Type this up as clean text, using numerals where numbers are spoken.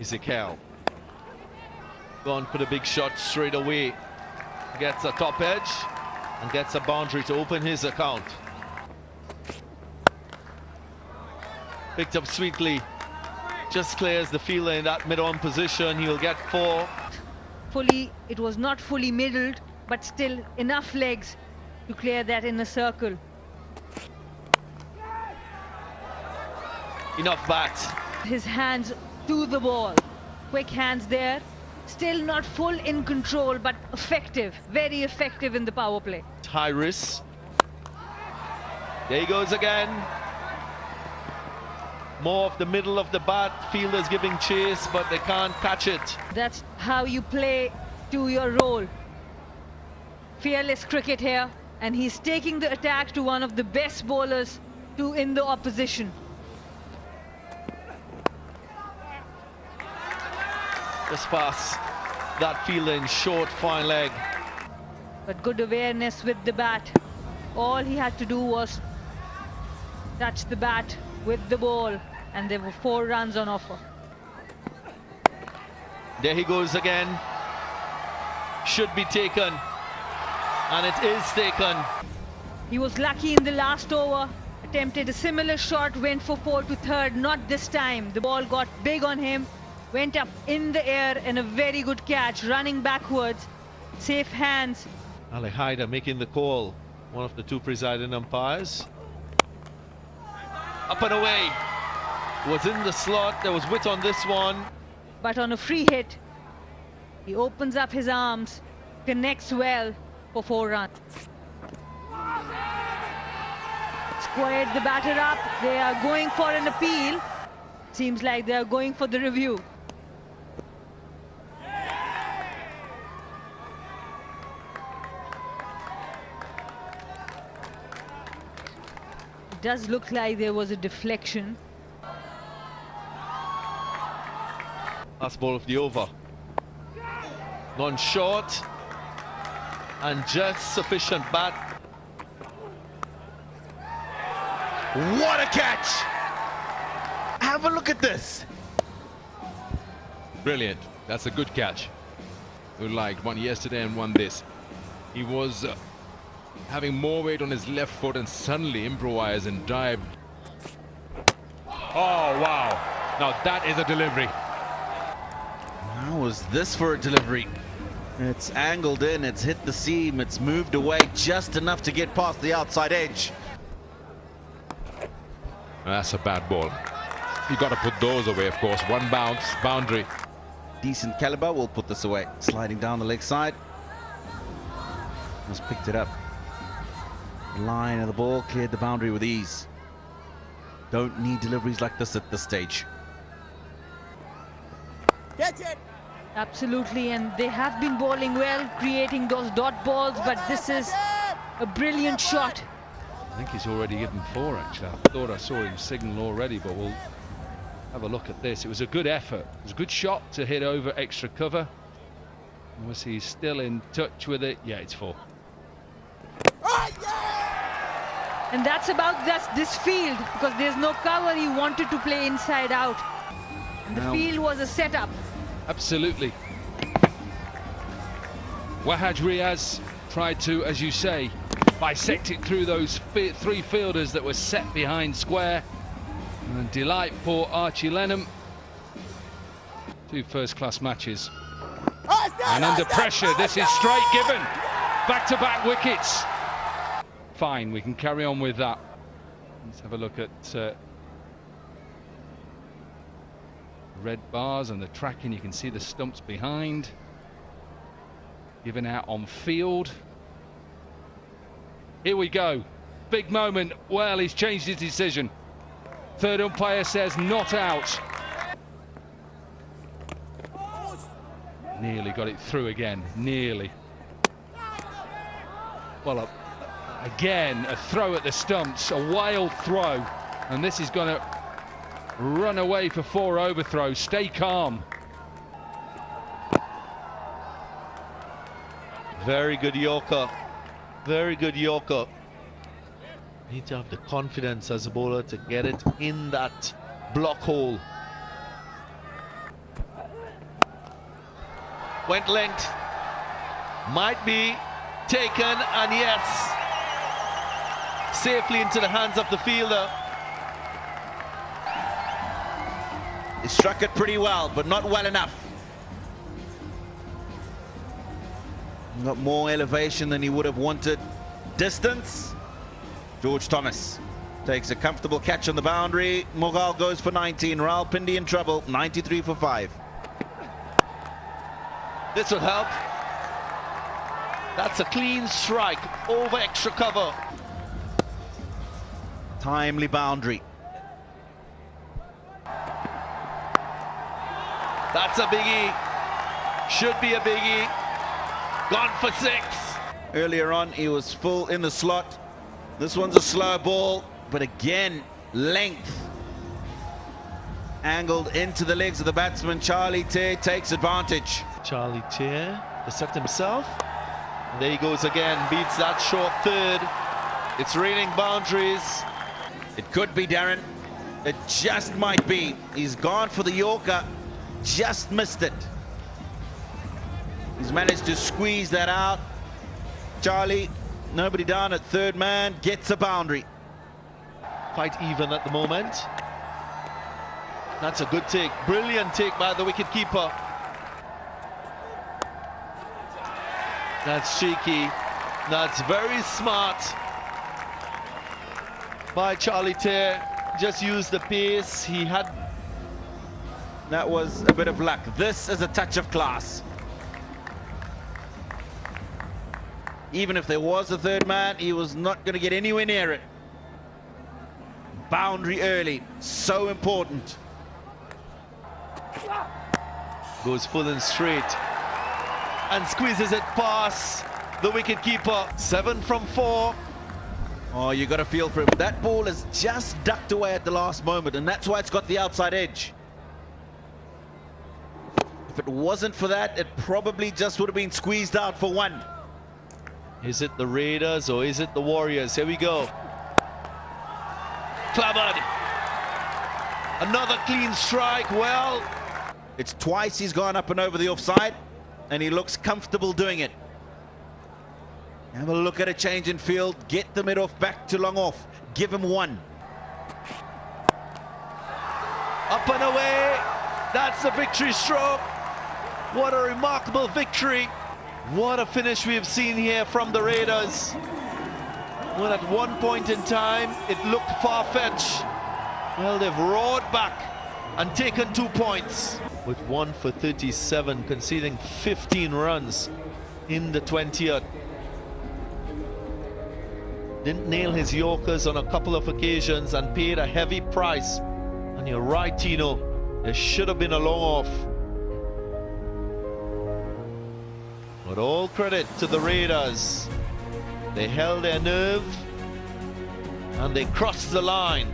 Ezekiel. Gone for the big shot straight away. Gets a top edge and gets a boundary to open his account. Picked up sweetly. Just clears the fielder in that mid-on position. He'll get 4. It was not fully middled, but still enough legs to clear that in a circle. Enough bat. His hands to the ball. Quick hands there. Still not full in control, but effective. Very effective in the power play. High risk. There he goes again. More of the middle of the bat. Fielders giving chase, but they can't catch it. That's how you play to your role. Fearless cricket here, and he's taking the attack to one of the best bowlers in the opposition. Just pass that fielder in short, fine leg. But good awareness with the bat. All he had to do was touch the bat with the ball, and there were 4 runs on offer. There he goes again. Should be taken, and it is taken. He was lucky in the last over. Attempted a similar shot, went for 4 to third. Not this time. The ball got big on him, went up in the air, and a very good catch, running backwards. Safe hands. Ali Haider making the call, one of the 2 presiding umpires. Up and away. Was in the slot. There was width on this one. But on a free hit, he opens up his arms, connects well for 4 runs. Squared the batter up. They are going for an appeal. Seems like they are going for the review. It does look like there was a deflection. Last ball of the over. Gone short and just sufficient bat. What a catch! Have a look at this. Brilliant. That's a good catch. We liked one yesterday and one this. He was having more weight on his left foot and suddenly improvised and dived. Oh, wow. Now that is a delivery. How was this for a delivery? It's angled in, it's hit the seam, it's moved away just enough to get past the outside edge. That's a bad ball. You got to put those away, of course. One bounce, boundary. Decent caliber, will put this away. Sliding down the leg side. Just picked it up. Line of the ball, cleared the boundary with ease. Don't need deliveries like this at this stage. Catch it! Absolutely, and they have been bowling well, creating those dot balls, but this is a brilliant shot. I think he's already given 4, actually. I thought I saw him signal already, but we'll have a look at this. It was a good effort. It was a good shot to hit over extra cover. Was he still in touch with it? Yeah, it's 4. And that's about this field, because there's no cover. He wanted to play inside out. And the field was a setup. Absolutely. Wahaj Riaz tried to, as you say, bisect it through those 3 fielders that were set behind square. And a delight for Archie Lenham. 2 first-class matches. And under pressure, this is straight given. Back-to-back wickets. Fine, we can carry on with that. Let's have a look at red bars and the tracking. You can see the stumps behind. Given out on field. Here we go. Big moment. Well, he's changed his decision. Third umpire says not out. Nearly got it through again. Nearly. Well, again, a throw at the stumps. A wild throw. And this is going to run away for 4 overthrows. Stay calm. Very good Yorker. Very good Yorker. Need to have the confidence as a bowler to get it in that block hole. went length. Might be taken, and yes, safely into the hands of the fielder. He struck it pretty well, but not well enough. Got more elevation than he would have wanted. Distance. George Thomas takes a comfortable catch on the boundary. Mughal goes for 19. Rawalpindi in trouble. 93 for 5. This will help. That's a clean strike over extra cover. Timely boundary. That's a biggie. Should be a biggie. Gone for 6. Earlier on, he was full in the slot. This one's a slow ball, but again, length. Angled into the legs of the batsman. Charlie Tay takes advantage. Charlie Tay to set himself. And there he goes again. Beats that short third. It's raining boundaries. It could be, Darren. It just might be. He's gone for the Yorker. Just missed it. He's managed to squeeze that out. Charlie, nobody down at third man, gets a boundary. Quite even at the moment. That's a good take. Brilliant take by the wicketkeeper. That's cheeky. That's very smart by Charlie Tay. Just used the pace he had. That was a bit of luck. This is a touch of class. Even if there was a third man, he was not going to get anywhere near it. Boundary early, so important. Goes full and straight and squeezes it past the wicketkeeper. 7 from 4. Oh, you got to feel for him. That ball is just ducked away at the last moment, and that's why it's got the outside edge. If it wasn't for that, it probably just would have been squeezed out for 1. Is it the Raiders or is it the Warriors? Here we go. Clobbered. Another clean strike. Well, it's twice he's gone up and over the offside, and he looks comfortable doing it. Have a look at a change in field. Get the mid-off back to long off. Give him 1. up and away. That's the victory stroke. What a remarkable victory. What a finish we've seen here from the Raiders. When at one point in time it looked far-fetched, well, they've roared back and taken 2 points. With 1 for 37, conceding 15 runs in the 20th. Didn't nail his Yorkers on a couple of occasions and paid a heavy price. And you're right, Tino, there should have been a long off. But all credit to the Raiders. They held their nerve and they crossed the line.